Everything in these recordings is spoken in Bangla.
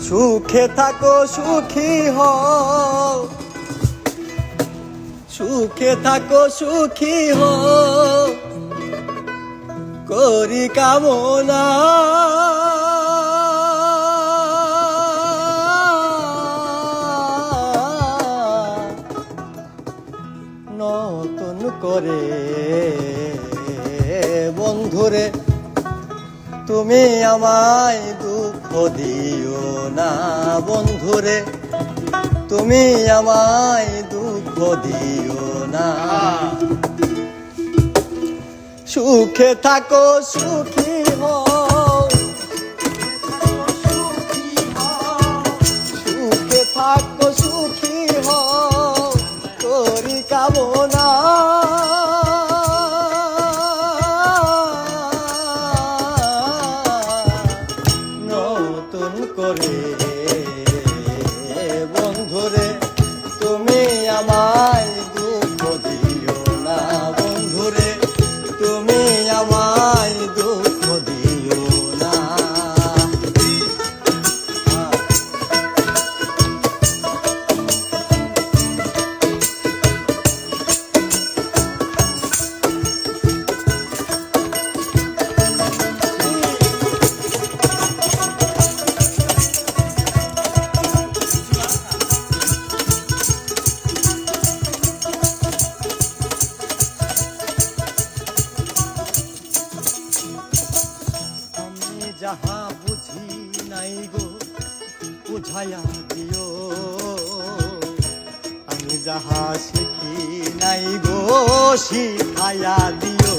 সুখে থাকো সুখী হও, সুখে থাকো সুখী হও করি কামনা। নতুন করে বন্ধুরে তুমি আমায় দুঃখ দিও না, বন্ধুরে তুমি আমায় দুঃখ দিও না। সুখে থাকো সুখী হও, সুখে থাকো সুখী হও করি কামনা। নতুন করে বন্ধুরে তুমি আমায় দুঃখ দিও না, বন্ধুরে তুমি আমায় দুঃখ দিও না। যাহা বুঝি নাই গো বুঝাইয়া দিও, আমি যাহা শিখি নাই গো শিখাইয়া দিও।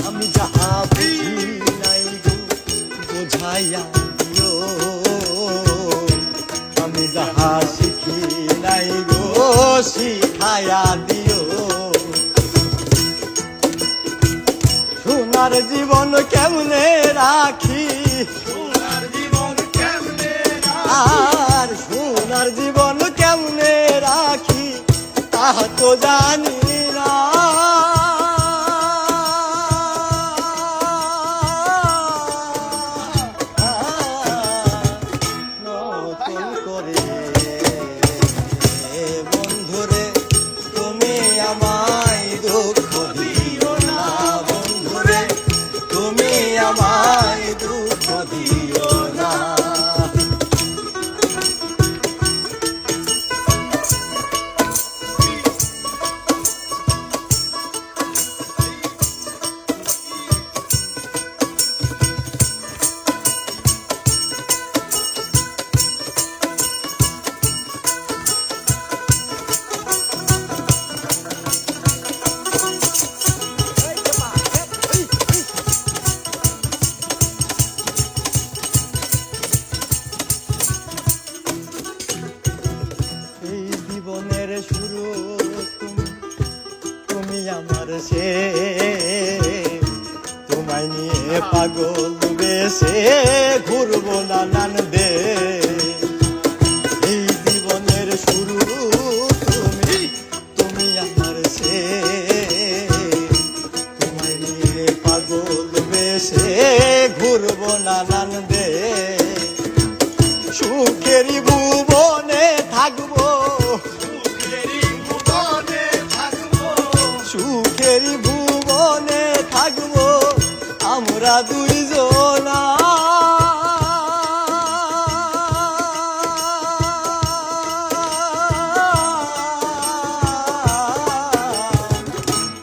আমি যাহা বুঝি নাই গো বুঝাইয়া দিও, আমি যাহা শিখি নাই গো শিখাইয়া দিও। সোনার জীবন কেমনে রাখি, সোনার জীবন কেমনে আর সোনার জীবন কেমনে রাখি তা তো জানি না। নতুন করে বন্ধুরে তুমি আমায় দুঃখ দিও না, বন্ধুরে তুমি আমায় দুঃখ দিও না। এই জীবনের শুরু তুমি, তুমি আমার সে, তোমায় নিয়ে পাগল বেশে ঘুরবো নানান দেশ। এই জীবনের শুরু তুমি, তুমি আমার সে, তোমায় নিয়ে পাগল বেশে ঘুরবো নানান দেশ। সুখেরই ভুবনে থাকবো, সুখেরই ভুবনে থাকবো আমরা দুইজনা।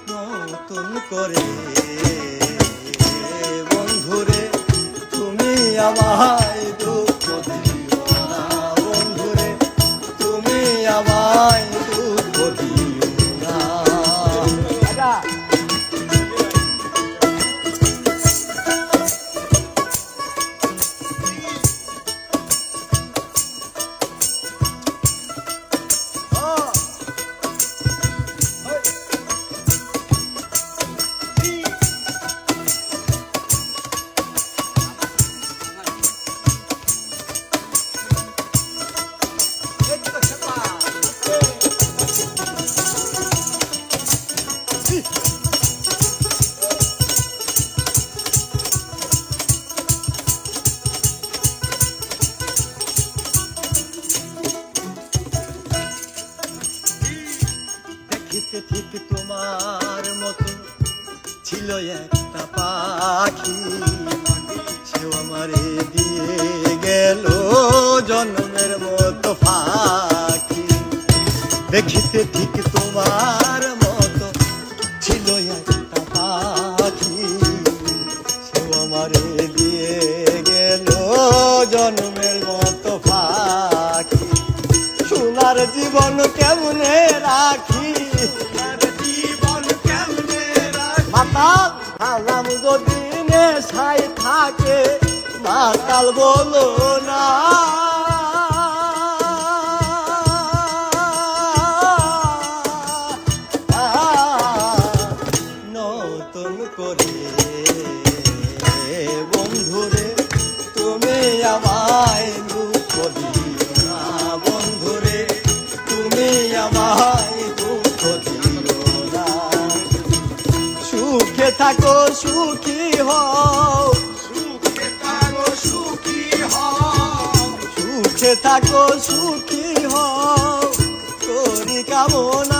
নতুন করে বন্ধুরে তুমি আমায় দুঃখ দিও না, বন্ধুরে তুমি আমায় দুঃখ দিও না। একটা পাখি, সেও আমারে দিয়ে গেল জন্মের মতো ফাঁকি। দেখিতে ঠিক তোমার মতো ছিল একটা পাখি, সেও আমারে দিয়ে গেল জন্মের মতো ফাঁকি। সোনার জীবন কেমনে রাখি, সোনার জীবন কেমনে রাখি, মাতাল আলাম যদি নেশায় থাকে, মাতাল বলো না। নতুন করে বন্ধুরে তুমি আমায় দুঃখ দিও না, বন্ধুরে তুমি আমায় দুঃখ দিও না। সুখে থাকো সুখী হও, সুখে থাকো সুখী হও, সুখে থাকো সুখী হও, করি কামনা।